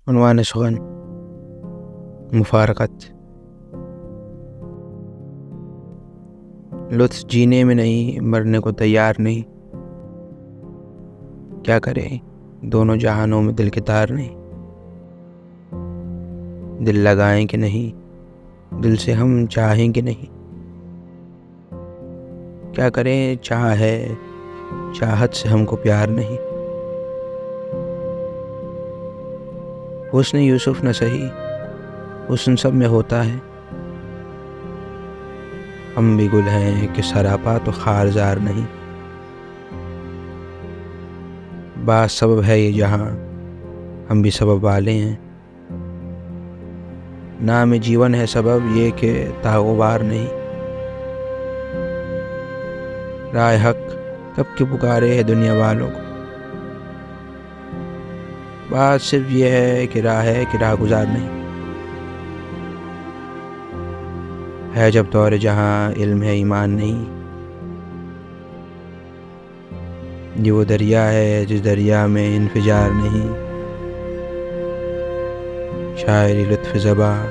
عنوان سخن: مفارقت۔ لطف جینے میں نہیں، مرنے کو تیار نہیں۔ کیا کریں دونوں جہانوں میں دل کے تار نہیں۔ دل لگائیں کہ نہیں، دل سے ہم چاہیں کہ نہیں۔ کیا کریں چاہ ہے، چاہت سے ہم کو پیار نہیں۔ حسن یوسف نہ سہی، حسن سب میں ہوتا ہے۔ ہم بھی گل ہیں کہ سراپا تو خارزار نہیں۔ بعض سبب ہے یہ جہاں، ہم بھی سبب والے ہیں۔ نام جیون ہے سبب یہ کہ تاغبار نہیں۔ راہ حق کب کے پکارے ہے دنیا والوں کو۔ بات صرف یہ ہے کہ راہ گزار نہیں۔ ہے جب دور جہاں علم ہے ایمان نہیں۔ یہ وہ دریا ہے جس دریا میں انفجار نہیں۔ شاعری لطف زباں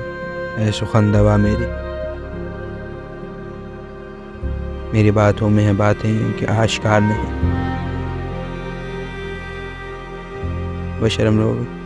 اے سخن دوا میری باتوں میں ہے باتیں کہ آشکار نہیں۔ بشرم لوگ